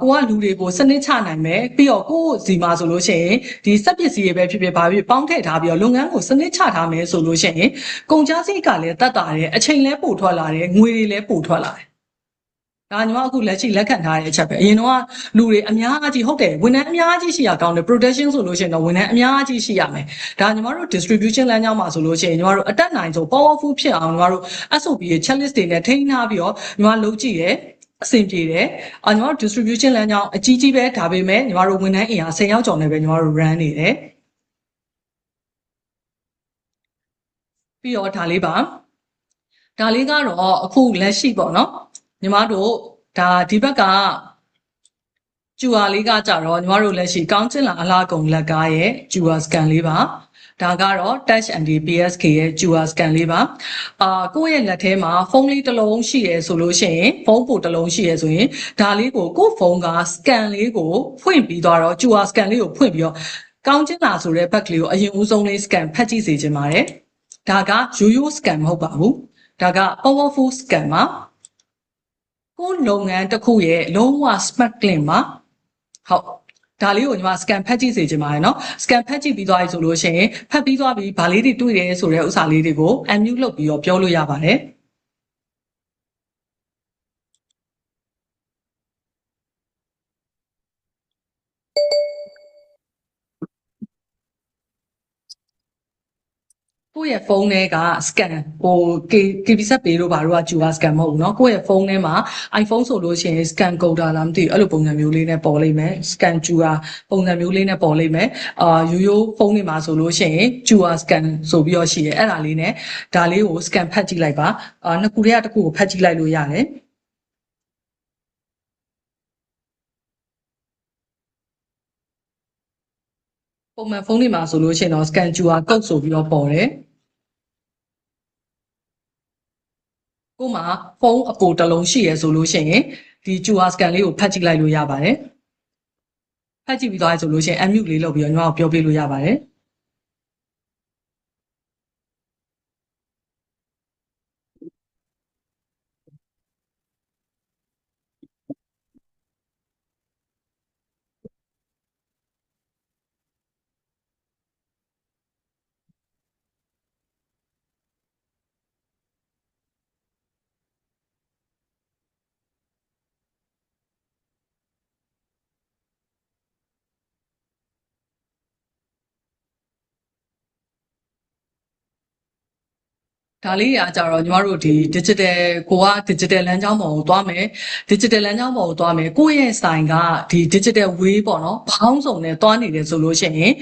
ကိုကလူတွေကိုစနစ်ချနိုင်မယ်ပြီးတော့ကိုစီမှာဆိုလို့ရှိရင်ဒီစက်ပစ္စည်းတွေပဲဖြစ်ဖြစ်ဘာဖြစ်ပေါင်းထည့်ထားပြီးတော့လုပ်ငန်းကိုစနစ်ချထားမယ်ဆိုလို့ရှိရင်ကုန်ကြစိတ်ကလည်းတတ်တာတယ်အချိန်လည်းပို့ထွက်လာတယ်ငွေတွေလည်းပို့ထွက်လာတယ်ဒါညီမအခုလက်ရှိလက်ခံထားတဲ့အချက်ပဲအရင်တော့လူတွေအများကြီးဟုတ်တယ်ဝန်ထမ်းအများကြီးရှိရကောင်းတယ် production ဆိုလို့ရှိရင်တော့ဝန်ထမ်းအများကြီးရှိရမယ်ဒါညီမတို့ distribution လမ်းကြောင်းမှာဆိုလို့ရှိရင်ညီမတို့အတက်နိုင်ဆုံး powerful ဖြစ်အောင်ညီမတို့ SOP ရဲ့ checklist တွေနဲ့ထိန်းထားပြီးတော့ညီမလုပ်ကြည့်တယ်အဆင်ပြေတယ်ညီမတို့ distribution လမ်းကြောင်းအကြီးကြီးပဲဒါပေမဲ့ညီမတို့ဝန်ထမ်းအင်အား10ယောက်ကျော်နဲ့ပဲညီမတို့ run နေတယ်ပြီးတော့ဒါလေးကတော့အခုလက်ရှိပေါ့နော်ညီမတို့ဒါဒီဘက်ကကျူအာလေးကကြတော့ညီမတို့လက်ရှိကောင်းကျင်လာအလားကုန်လက်ကားရဲ့ကျူအာ scan လေးပါဒါကတော့ touch and PSK ရဲ့ QR scan လေးပါကိုယ့်ရဲ့လက်ထဲမှာဖုန်းလေးတစ်လုံးရှိရဆိုလို့ရှိရင်ဖုန်းပို့တစ်လုံးရှိရဆိုရင်ဒါလေးကိုကိုယ့်ဖုန်းက scan လေးကိုဖွင့်ပြီးတော့ QR scan လေးကိုဖွင့်ပြီးတော့ကောင်းကျင်လာဆိုတဲ့ဘက်ကလေးကိုအရင်ဦးဆုံးလေး scan ဖတ်ကြည့်စေချင်ပါတယ်ဒါက ရိုး scan မဟုတ်ပါဘူးဒါက powerful scan ပါကိုယ့်လုပ်ငန်းတစ်ခုရဲ့လုံးဝ smart clean ပါဟုတ်ဒါလေးကိုညီမ scan ဖတ်ကြည့်စေချင်ပါတယ်เนาะ scan ဖတ်ကြည့်ပြီးသွားပြီဆိုလို့ရှိရင်ဖတ်ပြီးသွားပြီဗာလေးတွေတွေ့တယ်ဆိုတဲ့ဥစ္စာလေးတွေကို unmute လုပ်ပြီးတော့ပြောလို့ရပါတယ်ကိုယ့်ရဲ့ဖုန်းထဲက scan ဟို KB set ပေးလို့ဘာလို့က QR scan မဟုတ်ဘူးเนาะကိုယ့်ရဲ့ဖုန်းထဲမှာ iPhone ဆိုလို့ရှိရင် scan code လားမသိဘူးအဲ့လိုပုံစံမျိုးလေးနဲ့ပေါ်လိမ့်မယ် scan QR ပုံစံမျိုးလေးနဲ့ပေါ်လိမ့်မယ်ရိုးဖုန်းတွေမှာဆိုလို့ရှိရင် QR scan ဆိုပြီးတော့ရှိတယ်အဲ့ဒါလေးနဲ့ဒါလေးကို scan ဖတ်ကြည့်လိုက်ပါနှစ်ခုတည်းကတစ်ခုကိုဖတ်ကြည့်လိုက်လို့ရတယ်ပုံမှန်ဖုန်းတွေမှာဆိုလို့ရှိရင်တော့ scan QR code ဆိုပြီးတော့ပေါ်တယ်ကိုမှဖုန်းအပိုတစ်လုံးရှိရဆိုလို့ရှိရင်ဒီ QR scan လေးကိုဖတ်ကြည့်လိုက်လို့ရပါတယ်ဖတ်ကြည့်ပြီးသွားပြီဆိုလို့ရှိရင် unmute လေးလုပ်ပြီးတော့ညီမတို့ပြောပြလို့ရပါတယ်ဒါလေးရာကြတော့ညီမတို့ဒီ digital ကိုက digital လမ်းကြောင်းပေါ်ကိုသွားမယ် digital လမ်းကြောင်းပေါ်ကိုသွားမယ်ကိုယ့်ရဲ့ဆိုင်ကဒီ digital way ပေါ့နော်ဘောင်းစုံနဲ့သွားနေတယ်ဆိုလို့ရှိရင်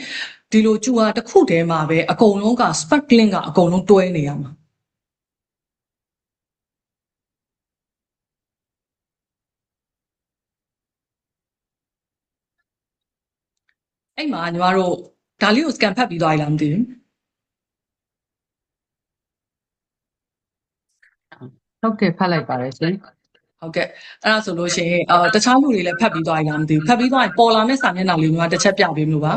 ဒီလိုကျူဟာတစ်ခုတည်းမှာပဲအကုန်လုံးက spark link ကအကုန်လုံးတွဲနေရမှာအဲ့မှာညီမတို့ဒါလေးကို scan ဖတ်ပြီးသွားပြီလားမသိဘူးဟုတ်ကဲ့ဖတ်လိုက်ပါတယ်ရှင်ဟုတ်ကဲ့အဲ့ဒါဆိုလို့ရှိရင်တခြားလူတွေလည်းဖတ်ပြီးသွားပြီလားမသိဘူးဖတ်ပြီးသွားရင်ပေါ်လာမယ့်စာမျက်နှာလေးမျိုးတစ်ချက်ပြပေးမလို့ပါ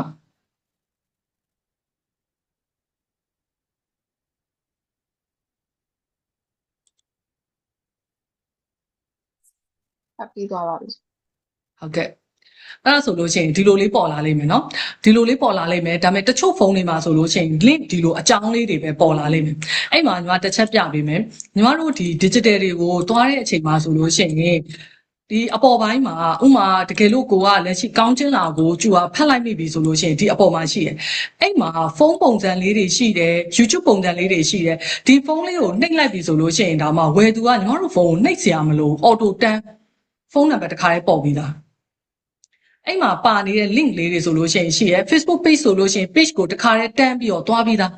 ဖတ်ပြီးသွားပါပြီဟုတ်ကဲ့အဲ့ဒါဆိုလို့ရှိရင်ဒီလိုလေးပေါ်လာလိမ့်မယ်နော်ဒီလိုလေးပေါ်လာလိမ့်မယ်ဒါပေမဲ့တချို့ဖုန်းတွေမှာဆိုလို့ရှိရင် link ဒီလိုအကြောင်းလေးတွေပဲပေါ်လာလိမ့်မယ်အဲ့မှာညီမတစ်ချက်ပြပေးမယ်ညီမတို့ဒီ digital တွေကိုသွားတဲ့အချိန်မှာဆိုလို့ရှိရင်ဒီအပေါ်ပိုင်းမှာဥမာတကယ်လို့ကိုကလက်ရှိကောင်းချင်းလာကိုကျူဟာဖတ်လိုက်မိပြီဆိုလို့ရှိရင်ဒီအပေါ်မှာရှိတယ်အဲ့မှာဖုန်းပုံစံလေးတွေရှိတယ် YouTube ပုံစံလေးတွေရှိတယ်ဒီဖုန်းလေးကိုနှိပ်လိုက်ပြီဆိုလို့ရှိရင်ဒါမှဝယ်သူကညီမတို့ဖုန်းကိုနှိပ်เสียမလို့ auto တန်းဖုန်းနံပါတ်တစ်ခါလေးပေါ်ပြီးသားအဲ့မှာပါနေတဲ့ link လေးတွေဆိုလို့ရှိရင်ရှိရယ် Facebook page ဆိုလို့ရှိရင် page ကိုတစ်ခါတည်းတန်းပြီးတော့သွားပြီးသား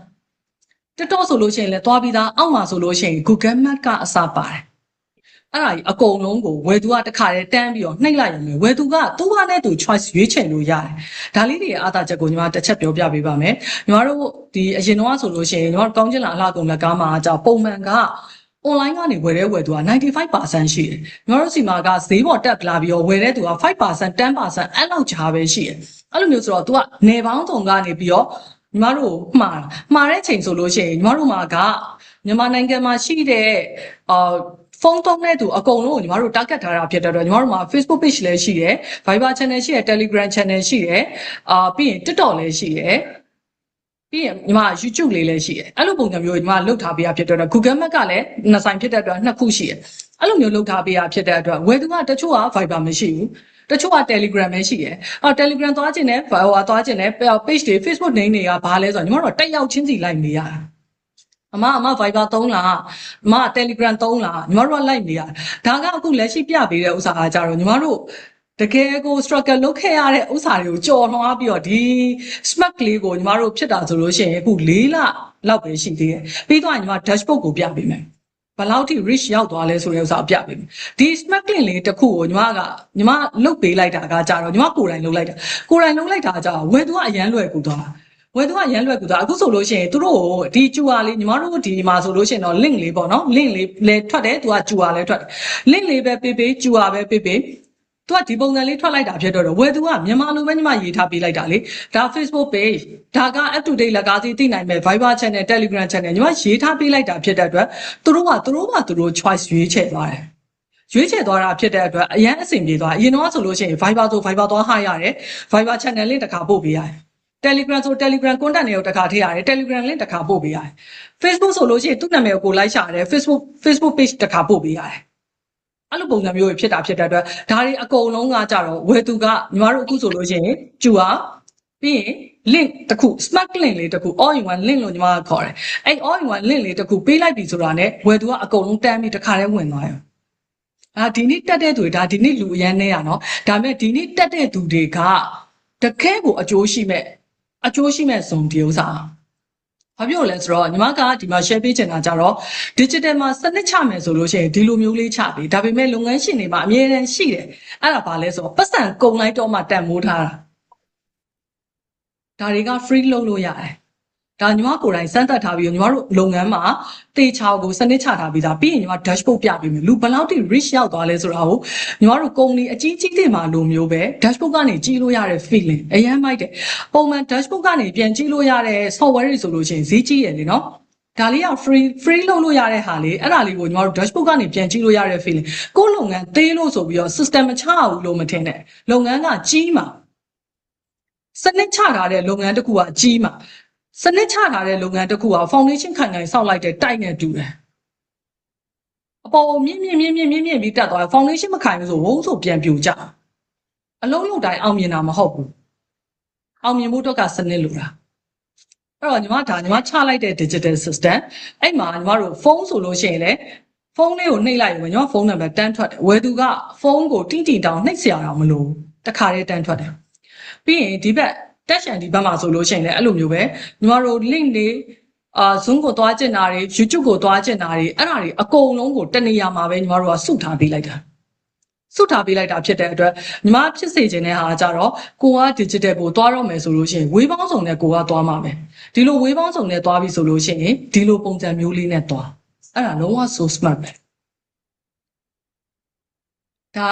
TikTok ဆိုလို့ရှိရင်လည်းသွားပြီးသားအောက်မှာဆိုလို့ရှိရင် Google Map ကအစပါတယ် အဲ့ဒါကြီးအကုန်လုံးကိုဝယ်သူကတစ်ခါတည်းတန်းပြီးတော့နှိပ်လိုက်ရမယ်ဝယ်သူကသူ့ဟာနဲ့သူ choice ရွေးချယ်လို့ရတယ်ဒါလေးတွေရဲ့အားသာချက်ကိုညီမတစ်ချက်ပြောပြပေးပါမယ်ညီမတို့ဒီအရင်တော့ဆိုလို့ရှိရင်ညီမတို့ကောင်းကျင်လာအလှကုန်လက်ကားမှာကြာပုံမှန်က online ကနေဝယ်တဲ့ဝယ်သူက 95% ရှိတယ်ညီမတို့စီမှာကဈေးပေါ်တက်လာပြီးတော့ဝယ်တဲ့သူက 5% 10% အဲ့လောက်ကြားပဲရှိတယ်အဲ့လိုမျိုးဆိုတော့ तू ကနေပေါင်းစုံကနေပြီးတော့ညီမတို့မှားတဲ့ချိန်ဆိုလို့ရှိရင်ညီမတို့မှာကမြန်မာနိုင်ငံမှာရှိတဲ့ဖုန်းသုံးတဲ့သူအကုန်လုံးကိုညီမတို့ target ထားတာဖြစ်တဲ့အတွက်ညီမတို့မှာ Facebook page လည်းရှိတယ် Viber channel ရှိတယ် Telegram channel ရှိတယ်ပြီးရင် TikTok လည်းရှိတယ်ပြီးရင်ညီမ YouTube လေးလည်းရှိတယ်အဲ့လိုပုံစံမျိုးညီမလုတ်ထားပေးရဖြစ်တဲ့အတွက် Google Map ကလည်းနှစ်ဆိုင်ဖြစ်တဲ့အတွက်နှစ်ခုရှိတယ်အဲ့လိုမျိုးလုတ်ထားပေးရဖြစ်တဲ့အတွက်ဝယ်သူကတချို့က Viber မရှိဘူးတချို့က Telegram ပဲရှိတယ်Telegram သွားခြင်းနဲ့သွားခြင်းနဲ့ page တွေ Facebook name တွေကဘာလဲဆိုတော့ညီမတို့တက်ရောက်ချင်းစီလိုက်နေရတာအမ Viber သုံးလားအမ Telegram သုံးလားညီမတို့ကလိုက်နေရဒါကအခုလက်ရှိပြပေးတဲ့ဥစ္စာကကြတော့ညီမတို့တကယ်ကို struggle လုပ်ခဲ့ရတဲ့ဥစ္စာတွေကိုကြော်လွှားပြီးတော့ဒီ smart လေးကိုညီမတို့ဖြစ်တာဆိုလို့ရှိရင်အခု4လလောက်ပဲရှိသေးတယ်ပြီးတော့ညီမ dashboard ကိုပြပေးမယ်ဘယ်လောက်ထိ reach ရောက်သွားလဲဆိုတဲ့ဥစ္စာကိုပြပေးမယ်ဒီ smart link လေးတစ်ခုကိုညီမလုတ်ပေးလိုက်တာကကြတော့ညီမကိုယ်တိုင်လုတ်လိုက်တာကြတော့ဝယ်သူကအရန်လွယ်ကူသွားဝယ်သူကရန်လွယ်ကူတာအခုဆိုလို့ရှိရင်သူတို့ဒီကျူအာလေးညီမတို့ဒီမှာဆိုလို့ရှိရင်တော့ link လေးပေါ့နော် link လေးလည်းထွက်တယ်သူကကျူအာလည်းထွက်တယ် link လေးပဲပေးကျူအာပဲပေးသူကဒီပုံစံလေးထွက်လိုက်တာဖြစ်တော့ဝယ်သူကမြန်မာလိုပဲညီမရေးထားပေးလိုက်တာလေဒါ Facebook page ဒါက up to date လက်ကားစီသိနိုင်မဲ့ Viber channel Telegram channel ညီမရေးထားပေးလိုက်တာဖြစ်တဲ့အတွက်သူတို့ choice ရွေးချယ်သွားတယ်ရွေးချယ်သွားတာဖြစ်တဲ့အတွက်အရန်အဆင်ပြေသွားအရင်တော့ဆိုလို့ရှိရင် Viber ဆို Viber သွားဟာရတယ် Viber channel လေးတစ်ခါပို့ပေးရတယ်Telegram ဆို Telegram content တွေကိုတစ်ခါထည့်ရတယ် Telegram link တစ်ခါပို့ပေးရတယ် Facebook ဆိုလို့ရှိရင်သူ့နာမည်ကိုလိုက်ရှာရတယ် Facebook page တစ်ခါပို့ပေးရတယ်အဲ့လိုပုံစံမျိုးဖြစ်တာဖြစ်တဲ့အတွက်ဒါတွေအကုန်လုံးကကြတော့ဝယ်သူကညီမတို့အခုဆိုလို့ရှိရင်ကျူအားပြီးရင် link တစ်ခု smart link လေးတစ်ခု all in one link လို့ညီမကခေါ်တယ်အဲ့ all in one link လေးတစ်ခုပေးလိုက်ပြီဆိုတာနဲ့ဝယ်သူကအကုန်လုံးတန်းပြီးတစ်ခါတည်းဝင်သွားရောဒီနေ့တက်တဲ့သူတွေဒါဒီနေ့လူအရန်နေရနော်ဒါပေမဲ့ဒီနေ့တက်တဲ့သူတွေကတကယ်ကိုအကျိုးရှိမဲ့ဇုံဒီဥစ္စာဘာဖြစ်လို့လဲဆိုတော့ညီမကဒီမှာ share ပေးချင်တာကြတော့ digital မှာစနစ်ချမယ်ဆိုလို့ရှိရင်ဒီလိုမျိုးလေးချပေးဒါပေမဲ့လုပ်ငန်းရှင်တွေမှာအမြဲတမ်းရှိတယ်အဲ့ဒါဘာလဲဆိုတော့ပတ်စံကုန်လိုက်တော့မှတန်မိုးထားတာဒါတွေက free လုပ်လို့ရတယ်ဒါညီမကိုယ်တိုင်စမ်းသပ်ထားပြီးညီမတို့လုပ်ငန်းမှာတေချာကိုစနစ်ချထားပြီးသားပြီးရင်ညီမ dashboard ပြပေးမယ်လူဘယ်လောက်ထိ reach ရောက်သွားလဲဆိုတာကိုညီမတို့ကုမ္ပဏီအကြီးတွေမှာလိုမျိုးပဲ dashboard ကနေကြည့်လို့ရတဲ့ feeling အရင်မိုက်တယ်ပုံမှန် dashboard ကနေပြန်ကြည့်လို့ရတဲ့ software တွေဆိုလို့ရှိရင်ဈေးကြီးရတယ်နော်ဒါလေးက free လုပ်လို့ရတဲ့ဟာလေးအဲ့ဒါလေးကိုညီမတို့ dashboard ကနေပြန်ကြည့်လို့ရတဲ့ feeling ကိုယ်လုပ်ငန်းသေးလို့ဆိုပြီးတော့ system မချဘူးလို့မထင်နဲ့လုပ်ငန်းကကြီးမှာစနစ်ချထားတဲ့လုပ်ငန်းတစ်ခုကကြီးမှာစနစ်ချထားတဲ့လုပ်ငန်းတစ်ခုက foundation ခိုင်ခိုင်ဆောက်လိုက်တဲ့တိုက်နဲ့တူတယ်အပေါ်မြင့်ပြီးတက်သွား foundation မခိုင်ဘူးဆိုဝုန်းဆိုပြန်ပြိုကျအလုံးလုံးတိုင်းအောင်မြင်တာမဟုတ်ဘူးအောင်မြင်မှုတော့ကစနစ်လိုတာအဲ့တော့ညီမချလိုက်တဲ့ digital system အဲ့မှာညီမတို့ဖုန်းဆိုလို့ရှိရင်လေဖုန်းလေးကိုနှိပ်လိုက်ရင်ညီမဖုန်းနံပါတ်တန်းထွက်တယ်ဝယ်သူကဖုန်းကိုတိတောင်နှိပ်เสียအောင်မလို့တခါတည်းတန်းထွက်တယ်ပြီးရင်ဒီဘက်တက်ရှန်ဒီဘက်မှာဆိုလို့ရှိရင်လည်းအဲ့လိုမျိုးပဲညီမတို့ link လေး Zoom ကိုသွားကျင်တာတွေ YouTube ကိုသွားကျင်တာတွေအဲ့ဒါတွေအကုန်လုံးကိုတနေရာမှာပဲညီမတို့ကစုထားပေးလိုက်တာဖြစ်တဲ့အတွက်ညီမဖြစ်စေခြင်းတဲ့ဟာကြတော့ကိုက digital ကိုသွားတော့မယ်ဆိုလို့ရှိရင်ဝေးပေါင်းစုံနဲ့ကိုကသွားမှာပဲဒီလိုဝေးပေါင်းစုံနဲ့သွားပြီဆိုလို့ရှိရင်ဒီလိုပုံစံမျိုးလေးနဲ့သွားအဲ့ဒါလုံးဝ so smart ပဲဒါ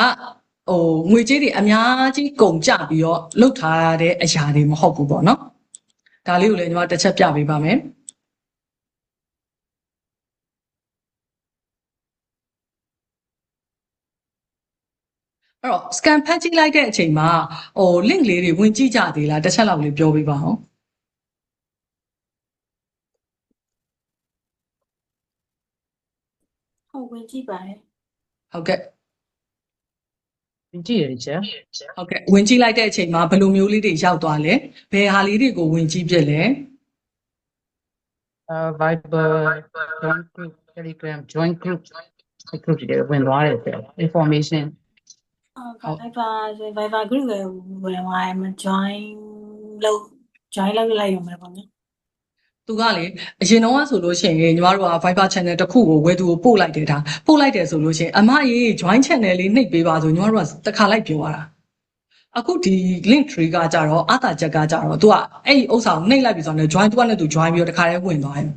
ကငွေကြေးတွေအများကြီးကုန်ကြပြီးတော့လှုပ်ထားတဲ့အရာတွေမဟုတ်ဘူးပေါ့နော်ဒါလေးကိုလည်းညီမတစ်ချက်ပြပေးပါမယ်အဲ့တော့ scan ဖတ်ကြည့်လိုက်တဲ့အချိန်မှာ link လေးတွေဝင်ကြည့်ကြသေးလားတစ်ချက်လောက်လေးပြောပေးပါဦးဟုတ်ဝင်ကြည့်ပါတယ်ဟုတ်ကဲ့ဝင်ကြည့်ရတယ်ကျန်ဟုတ်ကဲ့ဝင်ကြည့်လိုက်တဲ့အချိန်မှာဘယ်လိုမျိုးလေးတွေရောက်သွားလဲဘယ်ဟာလေးတွေကိုဝင်ကြည့်ပြလဲ Viber join group Telegram join group group တွေဝင်သွားတယ်ဆို information Viber group ကိုဝင်သွားရင် join လုပ်လိုက်ရုံပဲပေါ့နော် သူကလေအရင်တော့ဆိုလို့ရှိရင်ညီမတို့က Viber channel တစ်ခုကိုဝယ်သူကိုပို့လိုက်တယ်ဒါပို့လိုက်တယ်ဆိုလို့ရှိရင်အမကြီး join channel လေးနှိပ်ပေးပါဆိုညီမတို့ကတစ်ခါလိုက်ပြောရတာအခုဒီ link tree ကကြတော့အတာချက်ကကြတော့ तू ကအဲ့ဒီဥစ္စာကိုနှိပ်လိုက်ပြီဆိုတော့ join သူကနဲ့ तू join ပြီးတော့တစ်ခါလေးဝင်သွားတယ်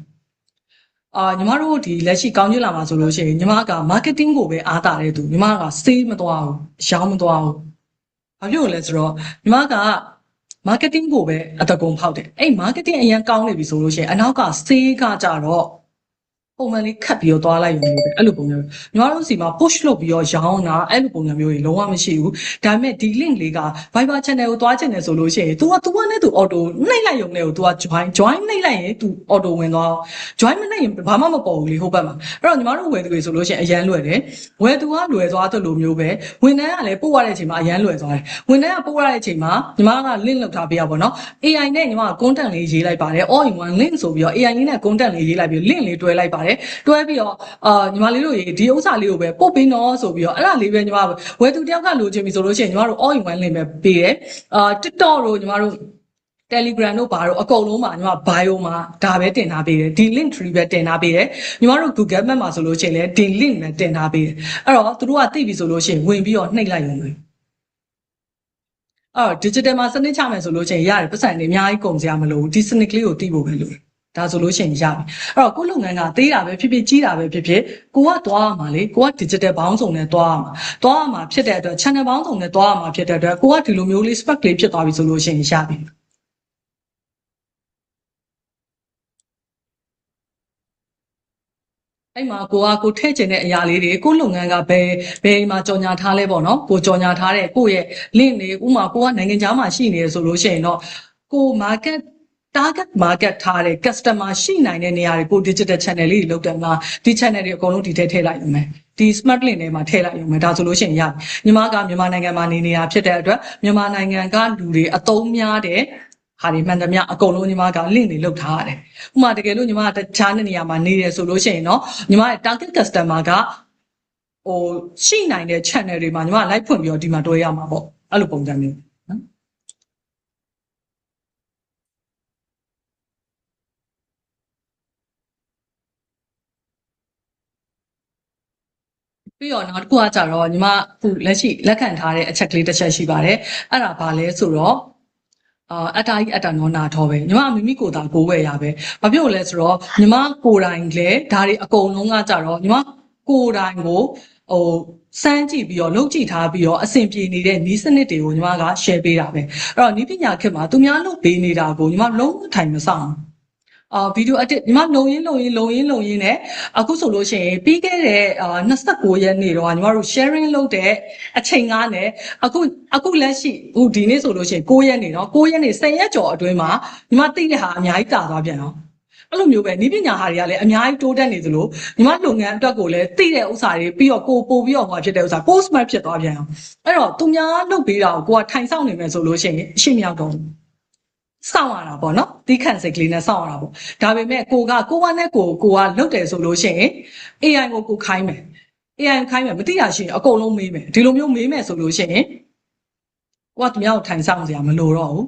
ညီမတို့ဒီလက်ရှိကောင်းကျိုးလာမှာဆိုလို့ရှိရင်ညီမက marketing ကိုပဲအားတာတဲ့သူညီမက sale မသွားဘူးရောင်းမသွားဘူးဘာဖြစ်လို့လဲဆိုတော့ညီမကmarketing ကိုပဲအတကုံဖောက်တယ်အဲ့ marketing အရင်ကောင်းနေပြီဆိုလို့ရှိရင်အနောက်က sale ကကြတော့ပုံမှန်လေးခတ်ပြီးတော့သွားလိုက်ရုံမျိုးပဲအဲ့လိုပုံမျိုးညီမတို့စီမှာ push လုပ်ပြီးတော့ရောင်းတာအဲ့လိုပုံမျိုးကြီးလုံးဝမရှိဘူးဒါပေမဲ့ဒီ link လေးက Viber channel ကိုသွားချင်တယ်ဆိုလို့ရှိရင် तू နဲ့ तू auto နှိပ်လိုက်ရုံနဲ့ကို तू က join နှိပ်လိုက်ရင် तू auto ဝင်သွား join မနှိပ်ရင်ဘာမှမပေါ်ဘူးလေဟိုဘက်မှာအဲ့တော့ညီမတို့ဝယ်သူတွေဆိုလို့ရှိရင်အရန်လွယ်တယ်ဝယ်သူကလွယ်သွားတဲ့လိုမျိုးပဲဝန်ထမ်းကလည်းပို့ရတဲ့အချိန်မှာအရန်လွယ်သွားတယ်ဝန်ထမ်းကပို့ရတဲ့အချိန်မှာညီမက link လောက်ထားပေးရပါတော့ AI နဲ့ညီမက content လေးရေးလိုက်ပါတယ် all in one link ဆိုပြီးတော့ AI လေးနဲ့ content လေးရေးလိုက်ပြီး link လေးတွဲလိုက်ပါတယ်တွဲပြီးတော့ညီမလေးတို့ရေဒီဥစ္စာလေးကိုပဲပို့ပေးနော်ဆိုပြီးတော့အဲ့ဒါလေးပဲညီမဝယ်သူတယောက်ကလိုချင်ပြီဆိုလို့ရှိရင်ညီမတို့ all in one link ပဲပေးတယ်TikTok တို့ညီမတို့ Telegram တို့ဘာတို့အကုန်လုံးမှာညီမ bio မှာဒါပဲတင်ထားပေးတယ်ဒီ link tree ပဲတင်ထားပေးတယ်ညီမတို့ Google Map မှာဆိုလို့ရှိရင်လည်းဒီ link ပဲတင်ထားပေးတယ်အဲ့တော့သူတို့ကသိပြီဆိုလို့ရှိရင်ဝင်ပြီးတော့နှိပ်လိုက်ရုံပဲdigital မှာစနစ်ချမယ်ဆိုလို့ရှိရင်ရတယ်ပတ်စံတွေအများကြီးကုန်စရာမလိုဘူးဒီစနစ်ကလေးကိုသိဖို့ပဲလိုဒါဆိုလို့ရှိရင်ရပြီအဲ့တော့ကိုလုပ်ငန်းကသေးတာပဲဖြစ်ဖြစ်ကြီးတာပဲဖြစ်ဖြစ်ကိုကသွားရမှာလေကိုက digital ဘောင်းစုံနဲ့သွားရမှာဖြစ်တဲ့အတွက် channel ဘောင်းစုံနဲ့သွားရမှာဖြစ်တဲ့အတွက်ကိုကဒီလိုမျိုးလေး spec လေးဖြစ်သွားပြီဆိုလို့ရှိရင်ရပြီအဲ့မှာကိုထည့်ချင်တဲ့အရာလေးတွေကိုလုပ်ငန်းကဘယ်မှာကြော်ညာထားလဲပေါ့နော်ကိုကြော်ညာထားတဲ့ကိုရဲ့ link တွေဥမာကိုကနိုင်ငံခြားမှာရှိနေရဆိုလို့ရှိရင်တော့ကို target market ထားတဲ့ customer ရှိနိုင်တဲ့နေရာတွေကို digital channel လေးတွေလုပ်တယ်မလားဒီ channel တွေအကုန်လုံးဒီထဲထည့်လိုက်ရုံပဲဒီ smart link ထဲမှာထည့်လိုက်ရုံပဲဒါဆိုလို့ရှိရင်ရညီမကမြန်မာနိုင်ငံမှာနေနေတာဖြစ်တဲ့အတွက်မြန်မာနိုင်ငံကလူတွေအသုံးများတဲ့ဟာဒီမှန်သမျှအကုန်လုံးညီမက link တွေလုပ်ထားရတယ်ဥပမာတကယ်လို့ညီမကတခြားနေရာမှာနေတယ်ဆိုလို့ရှိရင်เนาะညီမရဲ့ target customer ကရှိနိုင်တဲ့ channel တွေမှာညီမ live ဖွင့်ပြီးတော့ဒီမှာတွဲရမှာပေါ့အဲ့လိုပုံစံမျိုးပြီးတော့နောက်တစ်ခုကကြတော့ညီမခုလက်ရှိလက်ခံထားတဲ့အချက်ကလေးတစ်ချက်ရှိပါတယ်အဲ့ဒါဘာလဲဆိုတော့အတားကြီးအတားနောနာထောပဲညီမမိမိကိုယ်သာကိုယ်ဝယ်ရပဲဘာဖြစ်လို့လဲဆိုတော့ညီမကိုယ်တိုင်လည်းဒါတွေအကုန်လုံးကကြတော့ညီမကိုယ်တိုင်ကိုစမ်းကြည့်ပြီးတော့လုပ်ကြည့်ထားပြီးတော့အဆင်ပြေနေတဲ့နီးစနစ်တွေကိုညီမက share ပေးတာပဲအဲ့တော့နီးပညာခေတ်မှာသူများလုပ်ပေးနေတာကိုညီမလုံးဝထိုင်မဆောင်ဗီဒီယိုအတစ်ညီမလုံရင်းနဲ့အခုဆိုလို့ရှိရင်ပြီးခဲ့တဲ့29ရက်နေ့တော့ညီမတို့ sharing လုပ်တဲ့အချိန်ကားနဲ့အခုလက်ရှိဒီနေ့ဆိုလို့ရှိရင်9ရက်နေ့เนาะ9ရက်နေ့10ရက်ကျော်အတွင်းမှာညီမသိတဲ့ဟာအများကြီးတာသွားပြန်တော့အဲ့လိုမျိုးပဲနီးပညာဟာတွေကလည်းအများကြီးတိုးတက်နေသလိုညီမလုပ်ငန်းအတွက်ကိုလည်းသိတဲ့ဥစ္စာတွေပြီးတော့ပို့ပြီးတော့ဟောဖြစ်တဲ့ဥစ္စာ post smart ဖြစ်သွားပြန်အောင်အဲ့တော့သူများလုပ်ပေးတာကိုကထိုင်ဆောင်နေမယ်ဆိုလို့ရှိရင်အရှိမရောက်တော့စောင့်ရတာပေါ့နော်တီးခန့်စိတ်ကလေးနဲ့စောင့်ရတာပေါ့ဒါပေမဲ့ကိုကလုတ်တယ်ဆိုလို့ရှိရင် AI ကိုခိုင်းမယ် AI ခိုင်းမယ်မသိတာရှိရင်အကုန်လုံးမေးမယ်ဒီလိုမျိုးမေးမယ်ဆိုလို့ရှိရင်ကိုကသူများကိုထိုင်ဆောင်စရာမလိုတော့ဘူး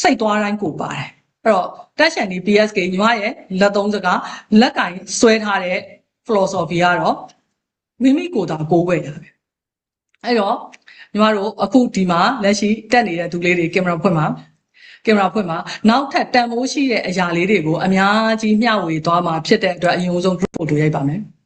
စိတ်သွားတိုင်းကိုပါတယ်အဲ့တော့တက်ရှန်ဒီ PSK ညီမရဲ့လက်သုံးစကားလက်ကင်ဆွဲထားတဲ့ philosophy ကတော့မိမိကိုယ်သာကိုယ်ဝယ်တာပဲအဲ့တော့ညီမတို့အခုဒီမှာလက်ရှိတက်နေတဲ့သူလေးတွေကင်မရာဖွင့်မှာနောက်ထပ်တန်ဖိုးရှိတဲ့အရာလေးတွေကိုအများကြီးမျှဝေသွားမှာဖြစ်တဲ့အတွက်အရင်ဆုံး group photo ရိုက်ပါမယ်။